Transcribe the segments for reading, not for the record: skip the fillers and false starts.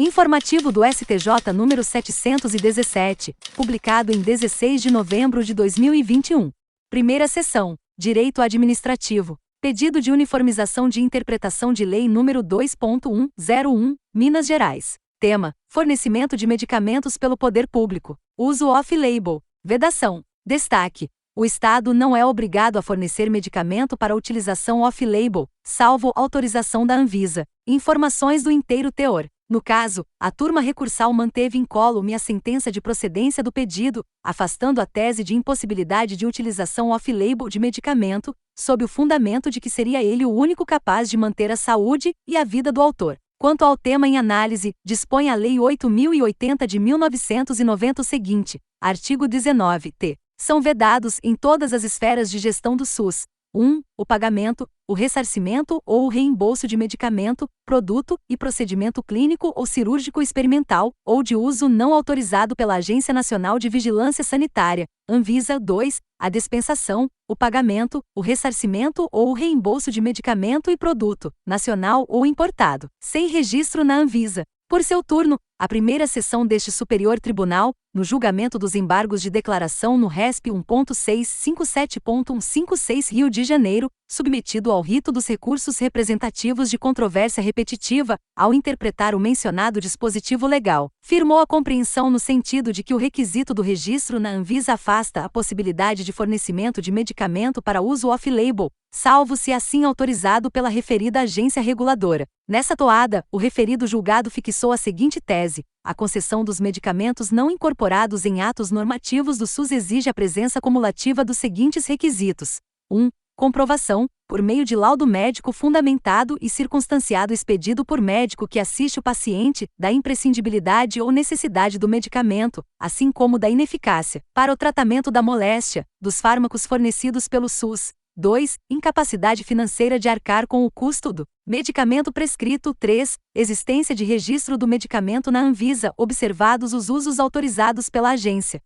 Informativo do STJ número 717, publicado em 16 de novembro de 2021. Primeira seção. Direito Administrativo. Pedido de uniformização de interpretação de lei número 2.101, Minas Gerais. Tema: fornecimento de medicamentos pelo poder público. Uso off-label. Vedação. Destaque: o Estado não é obrigado a fornecer medicamento para utilização off-label, salvo autorização da Anvisa. Informações do inteiro teor. No caso, a turma recursal manteve incólume a sentença de procedência do pedido, afastando a tese de impossibilidade de utilização off-label de medicamento, sob o fundamento de que seria ele o único capaz de manter a saúde e a vida do autor. Quanto ao tema em análise, dispõe a Lei 8.080 de 1990 o seguinte: artigo 19-t. São vedados, em todas as esferas de gestão do SUS, 1. O pagamento, o ressarcimento ou o reembolso de medicamento, produto e procedimento clínico ou cirúrgico experimental, ou de uso não autorizado pela Agência Nacional de Vigilância Sanitária, Anvisa. 2. A dispensação, o pagamento, o ressarcimento ou o reembolso de medicamento e produto, nacional ou importado, sem registro na Anvisa. Por seu turno, a primeira sessão deste Superior Tribunal, no julgamento dos embargos de declaração no RESP 1.657.156 Rio de Janeiro, submetido ao rito dos recursos representativos de controvérsia repetitiva, ao interpretar o mencionado dispositivo legal, firmou a compreensão no sentido de que o requisito do registro na Anvisa afasta a possibilidade de fornecimento de medicamento para uso off-label, salvo se assim autorizado pela referida agência reguladora. Nessa toada, o referido julgado fixou a seguinte tese: a concessão dos medicamentos não incorporados em atos normativos do SUS exige a presença cumulativa dos seguintes requisitos: 1. Comprovação, por meio de laudo médico fundamentado e circunstanciado expedido por médico que assiste o paciente, da imprescindibilidade ou necessidade do medicamento, assim como da ineficácia, para o tratamento da moléstia, dos fármacos fornecidos pelo SUS. 2. Incapacidade financeira de arcar com o custo do medicamento prescrito. 3. Existência de registro do medicamento na Anvisa, observados os usos autorizados pela agência.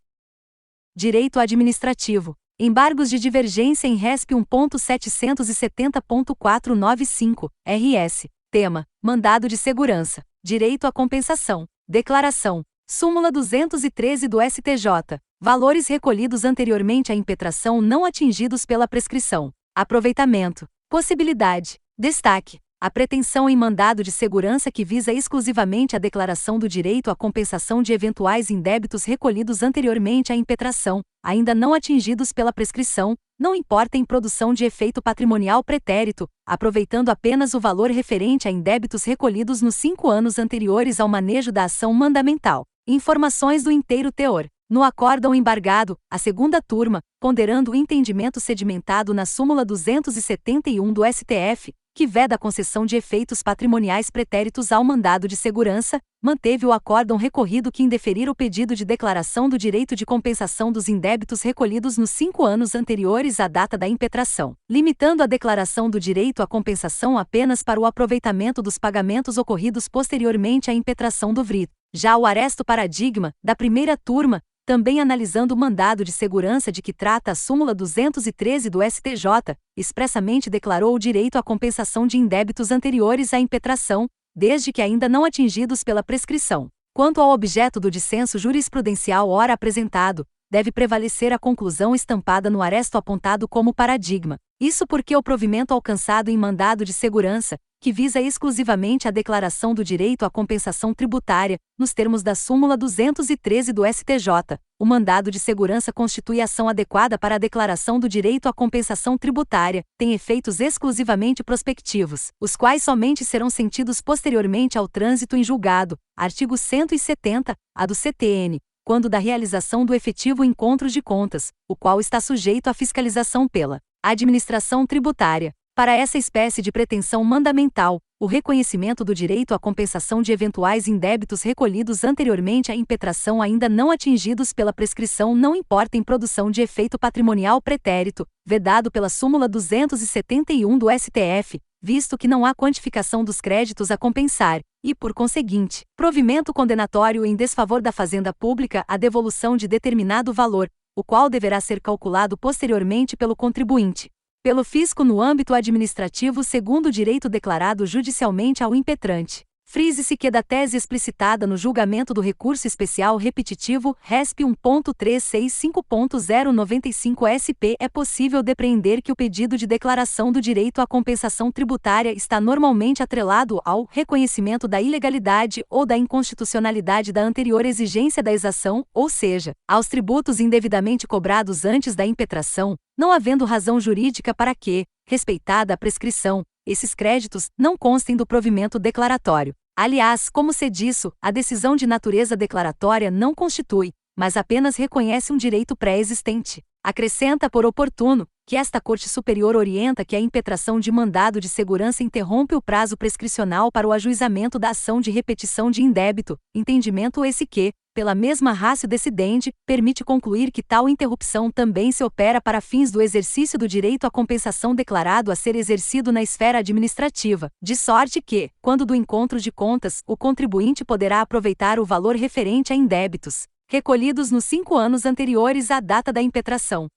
Direito Administrativo. Embargos de divergência em RESP 1.770.495, RS. Tema: mandado de segurança. Direito à compensação. Declaração. Súmula 213 do STJ. Valores recolhidos anteriormente à impetração não atingidos pela prescrição. Aproveitamento. Possibilidade. Destaque: a pretensão em mandado de segurança que visa exclusivamente a declaração do direito à compensação de eventuais indébitos recolhidos anteriormente à impetração, ainda não atingidos pela prescrição, não importa em produção de efeito patrimonial pretérito, aproveitando apenas o valor referente a indébitos recolhidos nos 5 anos anteriores ao manejo da ação mandamental. Informações do inteiro teor. No acórdão embargado, a segunda turma, ponderando o entendimento sedimentado na súmula 271 do STF, que veda a concessão de efeitos patrimoniais pretéritos ao mandado de segurança, manteve o acórdão recorrido que indeferir o pedido de declaração do direito de compensação dos indébitos recolhidos nos 5 anos anteriores à data da impetração, limitando a declaração do direito à compensação apenas para o aproveitamento dos pagamentos ocorridos posteriormente à impetração do vrito. Já o aresto paradigma, da primeira turma, também analisando o mandado de segurança de que trata a súmula 213 do STJ, expressamente declarou o direito à compensação de indébitos anteriores à impetração, desde que ainda não atingidos pela prescrição. Quanto ao objeto do dissenso jurisprudencial ora apresentado, deve prevalecer a conclusão estampada no aresto apontado como paradigma. Isso porque o provimento alcançado em mandado de segurança, que visa exclusivamente a declaração do direito à compensação tributária, nos termos da súmula 213 do STJ, o mandado de segurança constitui ação adequada para a declaração do direito à compensação tributária, tem efeitos exclusivamente prospectivos, os quais somente serão sentidos posteriormente ao trânsito em julgado, artigo 170, do CTN, quando da realização do efetivo encontro de contas, o qual está sujeito à fiscalização pela administração tributária. Para essa espécie de pretensão mandamental, o reconhecimento do direito à compensação de eventuais indébitos recolhidos anteriormente à impetração ainda não atingidos pela prescrição não importa em produção de efeito patrimonial pretérito, vedado pela súmula 271 do STF, visto que não há quantificação dos créditos a compensar, e, por conseguinte, provimento condenatório em desfavor da fazenda pública a devolução de determinado valor, o qual deverá ser calculado posteriormente pelo contribuinte, pelo fisco no âmbito administrativo segundo o direito declarado judicialmente ao impetrante. Frise-se que da tese explicitada no julgamento do recurso especial repetitivo RESP 1.365.095 SP é possível depreender que o pedido de declaração do direito à compensação tributária está normalmente atrelado ao reconhecimento da ilegalidade ou da inconstitucionalidade da anterior exigência da exação, ou seja, aos tributos indevidamente cobrados antes da impetração, não havendo razão jurídica para que, respeitada a prescrição, esses créditos não constem do provimento declaratório. Aliás, como se disso, a decisão de natureza declaratória não constitui, mas apenas reconhece um direito pré-existente. Acrescenta por oportuno que esta Corte Superior orienta que a impetração de mandado de segurança interrompe o prazo prescricional para o ajuizamento da ação de repetição de indébito, entendimento esse que, pela mesma ratio decidendi, permite concluir que tal interrupção também se opera para fins do exercício do direito à compensação declarado a ser exercido na esfera administrativa, de sorte que, quando do encontro de contas, o contribuinte poderá aproveitar o valor referente a indébitos, recolhidos nos 5 anos anteriores à data da impetração.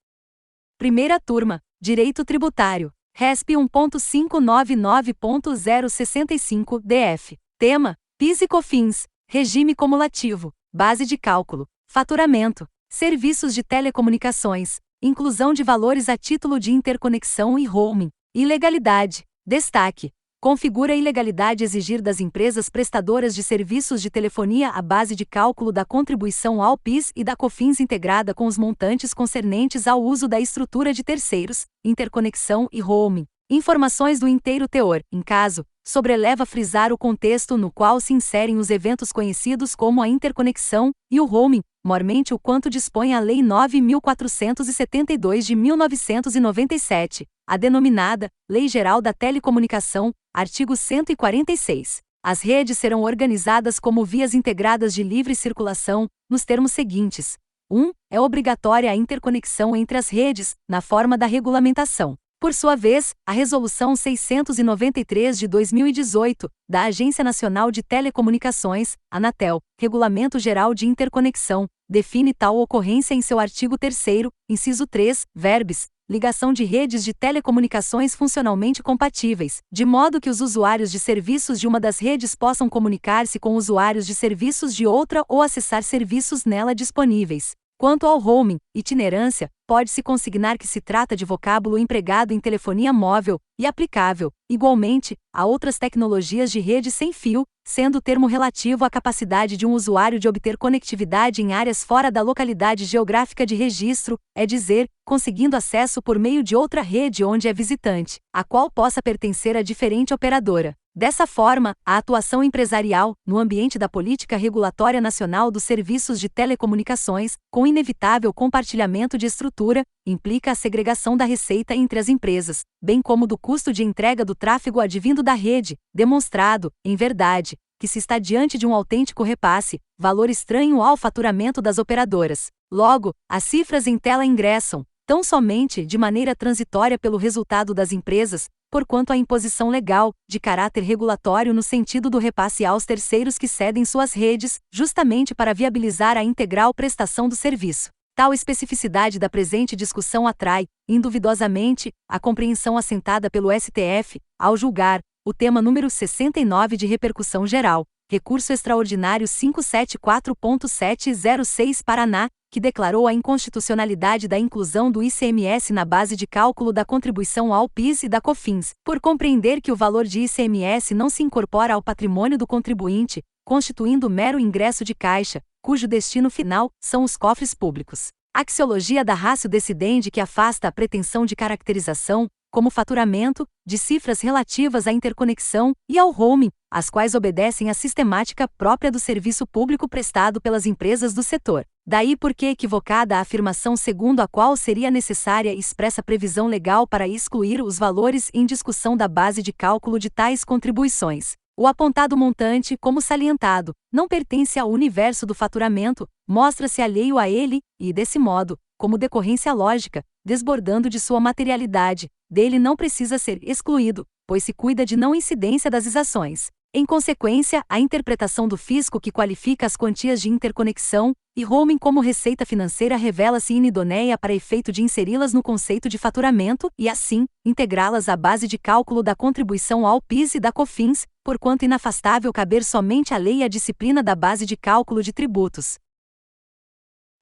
Primeira turma, Direito Tributário, RESP 1.599.065 DF. Tema: PIS e COFINS, Regime Cumulativo, Base de Cálculo, Faturamento, Serviços de Telecomunicações, Inclusão de valores a título de interconexão e roaming, Ilegalidade. Destaque: configura a ilegalidade exigir das empresas prestadoras de serviços de telefonia a base de cálculo da contribuição ao PIS e da COFINS integrada com os montantes concernentes ao uso da estrutura de terceiros, interconexão e roaming. Informações do inteiro teor, em caso, sobreleva frisar o contexto no qual se inserem os eventos conhecidos como a interconexão e o roaming, mormente o quanto dispõe a Lei 9.472 de 1997, a denominada Lei Geral da Telecomunicação, artigo 146. As redes serão organizadas como vias integradas de livre circulação, nos termos seguintes. 1. É obrigatória a interconexão entre as redes, na forma da regulamentação. Por sua vez, a Resolução 693 de 2018, da Agência Nacional de Telecomunicações, Anatel, Regulamento Geral de Interconexão, define tal ocorrência em seu artigo 3º, inciso 3, verbis, ligação de redes de telecomunicações funcionalmente compatíveis, de modo que os usuários de serviços de uma das redes possam comunicar-se com usuários de serviços de outra ou acessar serviços nela disponíveis. Quanto ao roaming, itinerância, pode-se consignar que se trata de vocábulo empregado em telefonia móvel, e aplicável, igualmente, a outras tecnologias de rede sem fio, sendo o termo relativo à capacidade de um usuário de obter conectividade em áreas fora da localidade geográfica de registro, é dizer, conseguindo acesso por meio de outra rede onde é visitante, a qual possa pertencer a diferente operadora. Dessa forma, a atuação empresarial, no ambiente da política regulatória nacional dos serviços de telecomunicações, com inevitável compartilhamento de estrutura, implica a segregação da receita entre as empresas, bem como do custo de entrega do tráfego advindo da rede, demonstrado, em verdade, que se está diante de um autêntico repasse, valor estranho ao faturamento das operadoras. Logo, as cifras em tela ingressam, tão somente de maneira transitória pelo resultado das empresas, porquanto a imposição legal, de caráter regulatório no sentido do repasse aos terceiros que cedem suas redes, justamente para viabilizar a integral prestação do serviço. Tal especificidade da presente discussão atrai, induvidosamente, a compreensão assentada pelo STF, ao julgar o tema número 69 de repercussão geral, recurso extraordinário 574.706 Paraná, que declarou a inconstitucionalidade da inclusão do ICMS na base de cálculo da contribuição ao PIS e da COFINS, por compreender que o valor de ICMS não se incorpora ao patrimônio do contribuinte, constituindo mero ingresso de caixa, cujo destino final são os cofres públicos. Axiologia da ratio decidendi que afasta a pretensão de caracterização, como faturamento, de cifras relativas à interconexão e ao roaming, as quais obedecem à sistemática própria do serviço público prestado pelas empresas do setor. Daí porque equivocada a afirmação segundo a qual seria necessária expressa previsão legal para excluir os valores em discussão da base de cálculo de tais contribuições. O apontado montante, como salientado, não pertence ao universo do faturamento, mostra-se alheio a ele, e, desse modo, como decorrência lógica, desbordando de sua materialidade, dele não precisa ser excluído, pois se cuida de não incidência das exações. Em consequência, a interpretação do fisco que qualifica as quantias de interconexão e roaming como receita financeira revela-se inidoneia para efeito de inseri-las no conceito de faturamento e, assim, integrá-las à base de cálculo da contribuição ao PIS e da COFINS, porquanto inafastável caber somente à lei e à disciplina da base de cálculo de tributos.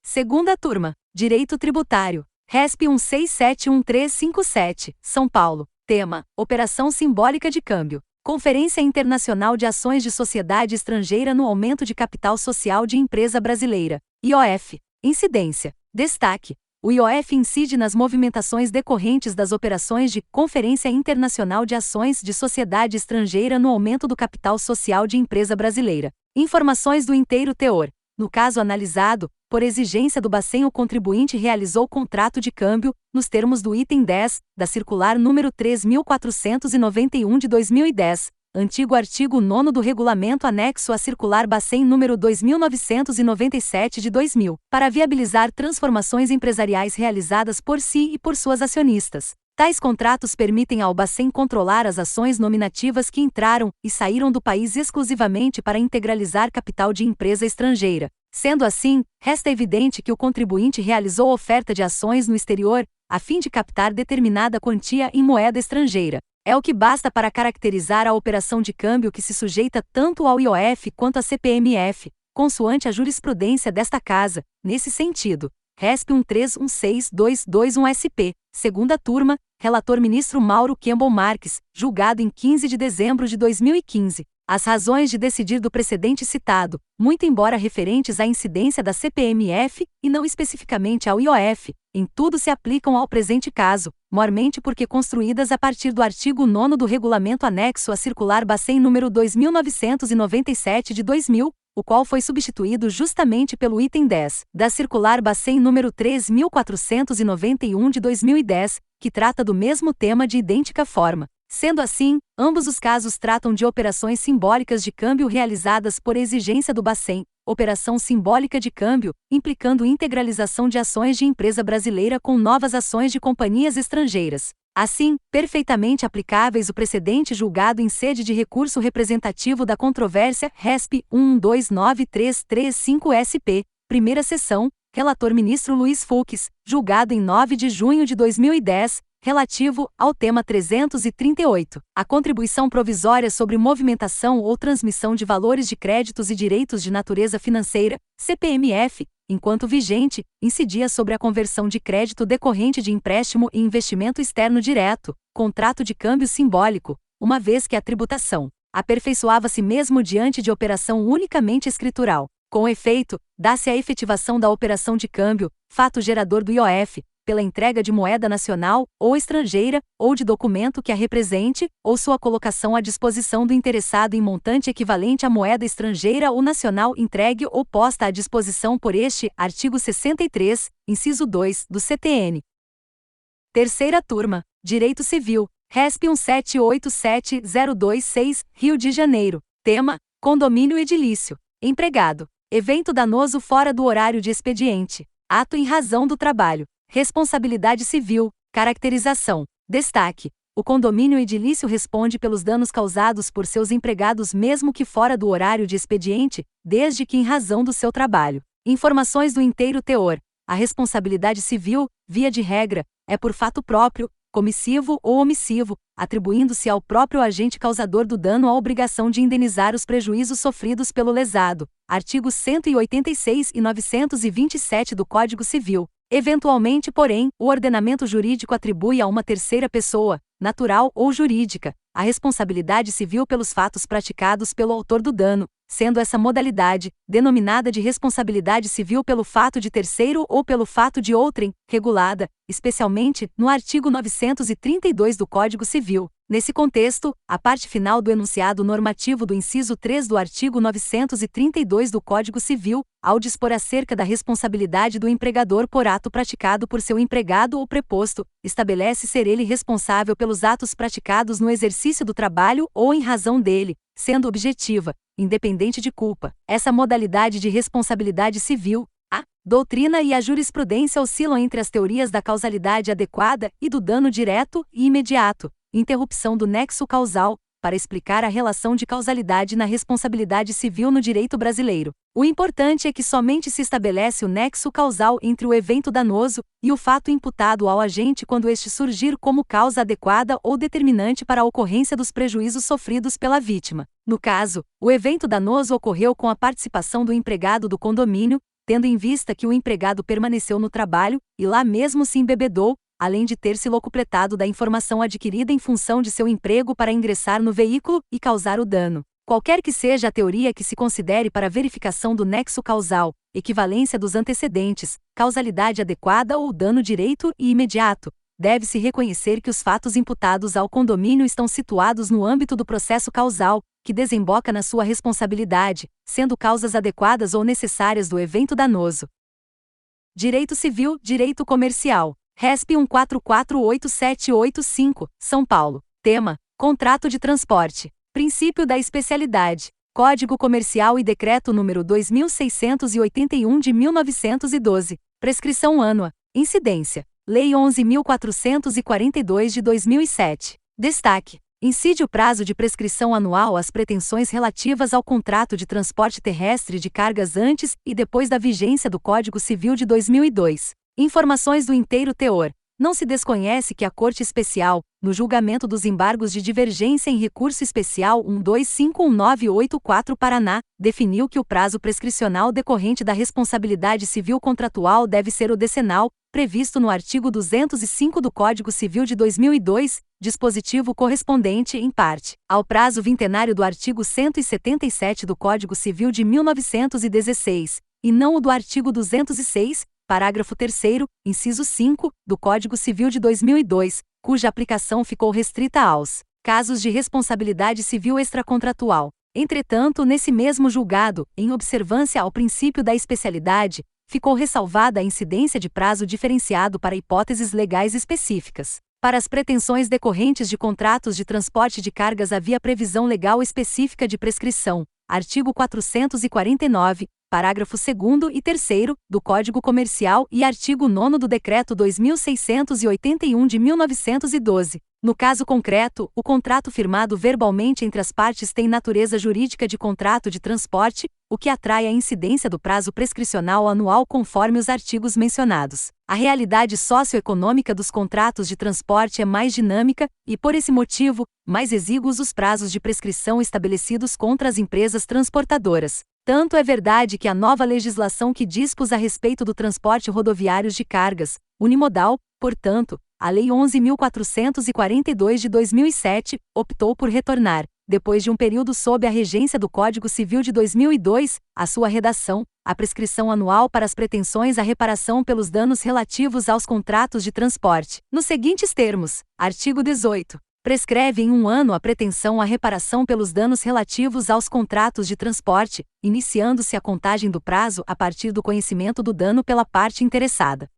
Segunda turma. Direito Tributário. RESP 1671357, São Paulo. Tema: Operação Simbólica de Câmbio. Conferência Internacional de Ações de Sociedade Estrangeira no Aumento de Capital Social de Empresa Brasileira. IOF. Incidência. Destaque: o IOF incide nas movimentações decorrentes das operações de Conferência Internacional de Ações de Sociedade Estrangeira no Aumento do Capital Social de Empresa Brasileira. Informações do inteiro teor. No caso analisado, por exigência do Bacen, o contribuinte realizou contrato de câmbio, nos termos do item 10, da Circular número 3.491 de 2010, antigo artigo 9º do Regulamento anexo à Circular Bacen número 2.997 de 2000, para viabilizar transformações empresariais realizadas por si e por suas acionistas. Tais contratos permitem ao Bacen controlar as ações nominativas que entraram e saíram do país exclusivamente para integralizar capital de empresa estrangeira. Sendo assim, resta evidente que o contribuinte realizou oferta de ações no exterior, a fim de captar determinada quantia em moeda estrangeira. É o que basta para caracterizar a operação de câmbio que se sujeita tanto ao IOF quanto à CPMF, consoante a jurisprudência desta Casa, nesse sentido. RESP 1316221SP, segunda turma, relator ministro Mauro Campbell Marques, julgado em 15 de dezembro de 2015. As razões de decidir do precedente citado, muito embora referentes à incidência da CPMF, e não especificamente ao IOF, em tudo se aplicam ao presente caso, mormente porque construídas a partir do artigo 9º do Regulamento anexo à Circular Bacen número 2997 de 2000, o qual foi substituído justamente pelo item 10, da Circular Bacen número 3.491 de 2010, que trata do mesmo tema de idêntica forma. Sendo assim, ambos os casos tratam de operações simbólicas de câmbio realizadas por exigência do Bacen, operação simbólica de câmbio, implicando integralização de ações de empresa brasileira com novas ações de companhias estrangeiras. Assim, perfeitamente aplicáveis o precedente julgado em sede de recurso representativo da controvérsia RESP 1293335SP, primeira sessão, relator ministro Luiz Fux, julgado em 9 de junho de 2010, relativo ao tema 338, a contribuição provisória sobre movimentação ou transmissão de valores de créditos e direitos de natureza financeira, CPMF, enquanto vigente, incidia sobre a conversão de crédito decorrente de empréstimo e investimento externo direto, contrato de câmbio simbólico, uma vez que a tributação aperfeiçoava-se mesmo diante de operação unicamente escritural. Com efeito, dá-se a efetivação da operação de câmbio, fato gerador do IOF, pela entrega de moeda nacional, ou estrangeira, ou de documento que a represente, ou sua colocação à disposição do interessado em montante equivalente à moeda estrangeira ou nacional entregue ou posta à disposição por este, artigo 63, inciso 2, do CTN. Terceira turma. Direito Civil. RESP 1787026, Rio de Janeiro. Tema: Condomínio edilício. Empregado. Evento danoso fora do horário de expediente. Ato em razão do trabalho. Responsabilidade civil. Caracterização. Destaque: o condomínio edilício responde pelos danos causados por seus empregados mesmo que fora do horário de expediente, desde que em razão do seu trabalho. Informações do inteiro teor. A responsabilidade civil, via de regra, é por fato próprio, comissivo ou omissivo, atribuindo-se ao próprio agente causador do dano a obrigação de indenizar os prejuízos sofridos pelo lesado. Artigos 186 e 927 do Código Civil. Eventualmente, porém, o ordenamento jurídico atribui a uma terceira pessoa, natural ou jurídica, a responsabilidade civil pelos fatos praticados pelo autor do dano, sendo essa modalidade, denominada de responsabilidade civil pelo fato de terceiro ou pelo fato de outrem, regulada, especialmente, no artigo 932 do Código Civil. Nesse contexto, a parte final do enunciado normativo do inciso 3 do artigo 932 do Código Civil, ao dispor acerca da responsabilidade do empregador por ato praticado por seu empregado ou preposto, estabelece ser ele responsável pelos atos praticados no exercício do trabalho ou em razão dele, sendo objetiva, independente de culpa. Essa modalidade de responsabilidade civil, a doutrina e a jurisprudência oscilam entre as teorias da causalidade adequada e do dano direto e imediato, interrupção do nexo causal, para explicar a relação de causalidade na responsabilidade civil no direito brasileiro. O importante é que somente se estabelece o nexo causal entre o evento danoso e o fato imputado ao agente quando este surgir como causa adequada ou determinante para a ocorrência dos prejuízos sofridos pela vítima. No caso, o evento danoso ocorreu com a participação do empregado do condomínio, tendo em vista que o empregado permaneceu no trabalho e lá mesmo se embebedou, além de ter se locupletado da informação adquirida em função de seu emprego para ingressar no veículo e causar o dano. Qualquer que seja a teoria que se considere para verificação do nexo causal, equivalência dos antecedentes, causalidade adequada ou dano direito e imediato, deve-se reconhecer que os fatos imputados ao condomínio estão situados no âmbito do processo causal, que desemboca na sua responsabilidade, sendo causas adequadas ou necessárias do evento danoso. Direito Civil, Direito Comercial. RESP 144885, São Paulo. Tema: Contrato de Transporte. Princípio da especialidade. Código Comercial e Decreto número 2681 de 1912. Prescrição ânua. Incidência: Lei 11.442 de 2007. Destaque: incide o prazo de prescrição anual às pretensões relativas ao contrato de transporte terrestre de cargas antes e depois da vigência do Código Civil de 2002. Informações do inteiro teor. Não se desconhece que a Corte Especial, no julgamento dos embargos de divergência em recurso especial 1251.984 Paraná, definiu que o prazo prescricional decorrente da responsabilidade civil contratual deve ser o decenal, previsto no artigo 205 do Código Civil de 2002, dispositivo correspondente, em parte, ao prazo vintenário do artigo 177 do Código Civil de 1916, e não o do artigo 206, parágrafo 3º, inciso 5, do Código Civil de 2002, cuja aplicação ficou restrita aos casos de responsabilidade civil extracontratual. Entretanto, nesse mesmo julgado, em observância ao princípio da especialidade, ficou ressalvada a incidência de prazo diferenciado para hipóteses legais específicas. Para as pretensões decorrentes de contratos de transporte de cargas havia previsão legal específica de prescrição, artigo 449, parágrafo 2º e 3º, do Código Comercial e artigo 9º do Decreto 2681 de 1912. No caso concreto, o contrato firmado verbalmente entre as partes tem natureza jurídica de contrato de transporte, o que atrai a incidência do prazo prescricional anual conforme os artigos mencionados. A realidade socioeconômica dos contratos de transporte é mais dinâmica e, por esse motivo, mais exíguos os prazos de prescrição estabelecidos contra as empresas transportadoras. Tanto é verdade que a nova legislação que dispôs a respeito do transporte rodoviário de cargas, unimodal, portanto, a Lei 11.442 de 2007, optou por retornar, depois de um período sob a regência do Código Civil de 2002, à sua redação, a prescrição anual para as pretensões à reparação pelos danos relativos aos contratos de transporte. Nos seguintes termos: artigo 18. Prescreve em 1 ano a pretensão à reparação pelos danos relativos aos contratos de transporte, iniciando-se a contagem do prazo a partir do conhecimento do dano pela parte interessada.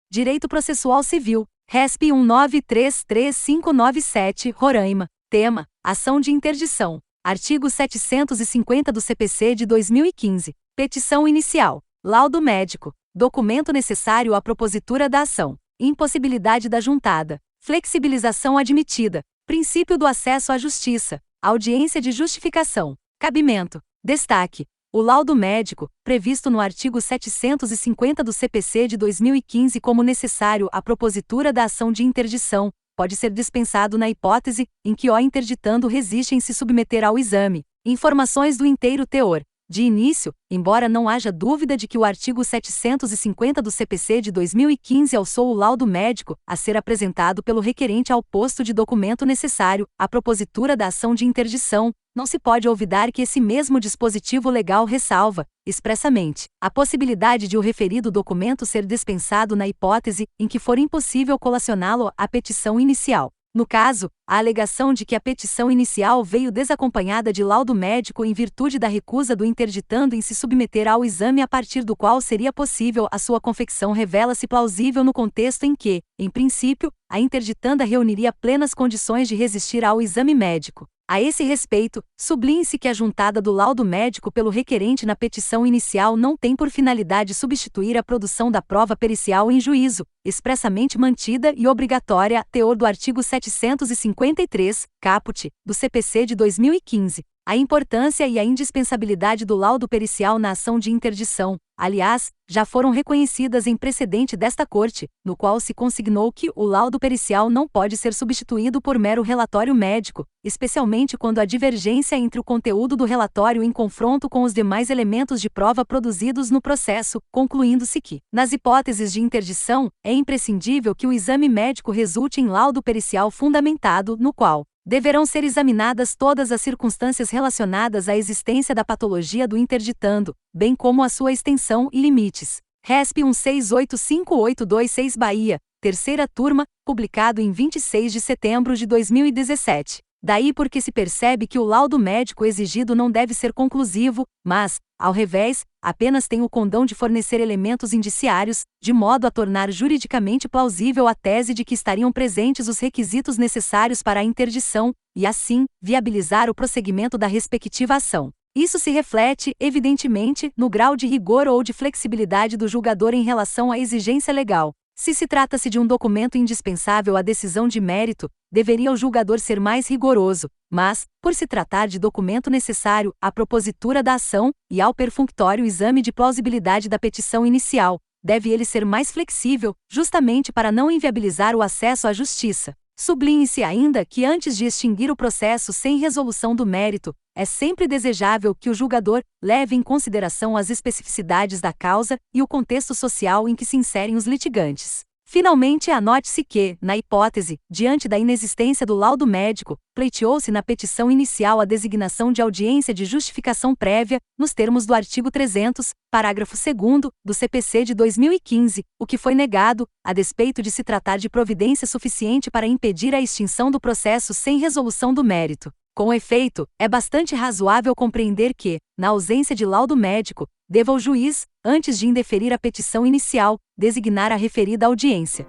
Direito Processual Civil, RESP 19339597, Roraima. Tema: Ação de interdição. Artigo 750 do CPC de 2015. Petição inicial. Laudo médico. Documento necessário à propositura da ação. Impossibilidade da juntada. Flexibilização admitida. Princípio do acesso à justiça. Audiência de justificação. Cabimento. Destaque: o laudo médico, previsto no artigo 750 do CPC de 2015 como necessário à propositura da ação de interdição, pode ser dispensado na hipótese em que o interditando resiste em se submeter ao exame. Informações do inteiro teor. De início, embora não haja dúvida de que o artigo 750 do CPC de 2015 alçou o laudo médico a ser apresentado pelo requerente ao posto de documento necessário à propositura da ação de interdição, não se pode olvidar que esse mesmo dispositivo legal ressalva, expressamente, a possibilidade de o referido documento ser dispensado na hipótese em que for impossível colacioná-lo à petição inicial. No caso, a alegação de que a petição inicial veio desacompanhada de laudo médico em virtude da recusa do interditando em se submeter ao exame a partir do qual seria possível a sua confecção revela-se plausível no contexto em que, em princípio, a interditanda reuniria plenas condições de resistir ao exame médico. A esse respeito, sublinhe-se que a juntada do laudo médico pelo requerente na petição inicial não tem por finalidade substituir a produção da prova pericial em juízo, expressamente mantida e obrigatória a teor do artigo 753, caput, do CPC de 2015. A importância e a indispensabilidade do laudo pericial na ação de interdição, aliás, já foram reconhecidas em precedente desta Corte, no qual se consignou que o laudo pericial não pode ser substituído por mero relatório médico, especialmente quando há divergência entre o conteúdo do relatório em confronto com os demais elementos de prova produzidos no processo, concluindo-se que, nas hipóteses de interdição, é imprescindível que o exame médico resulte em laudo pericial fundamentado, no qual deverão ser examinadas todas as circunstâncias relacionadas à existência da patologia do interditando, bem como a sua extensão e limites. RESP 1685826 Bahia, terceira turma, publicado em 26 de setembro de 2017. Daí porque se percebe que o laudo médico exigido não deve ser conclusivo, mas, ao revés, apenas tem o condão de fornecer elementos indiciários, de modo a tornar juridicamente plausível a tese de que estariam presentes os requisitos necessários para a interdição, e assim, viabilizar o prosseguimento da respectiva ação. Isso se reflete, evidentemente, no grau de rigor ou de flexibilidade do julgador em relação à exigência legal. Se se trata-se de um documento indispensável à decisão de mérito, deveria o julgador ser mais rigoroso, mas, por se tratar de documento necessário à propositura da ação e ao perfunctório exame de plausibilidade da petição inicial, deve ele ser mais flexível, justamente para não inviabilizar o acesso à justiça. Sublinhe-se ainda que antes de extinguir o processo sem resolução do mérito, é sempre desejável que o julgador leve em consideração as especificidades da causa e o contexto social em que se inserem os litigantes. Finalmente, anote-se que, na hipótese, diante da inexistência do laudo médico, pleiteou-se na petição inicial a designação de audiência de justificação prévia, nos termos do artigo 300, parágrafo 2º, do CPC de 2015, o que foi negado, a despeito de se tratar de providência suficiente para impedir a extinção do processo sem resolução do mérito. Com efeito, é bastante razoável compreender que, na ausência de laudo médico, deva o juiz, antes de indeferir a petição inicial, designar a referida audiência.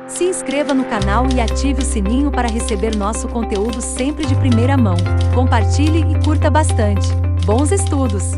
Se inscreva no canal e ative o sininho para receber nosso conteúdo sempre de primeira mão. Compartilhe e curta bastante. Bons estudos!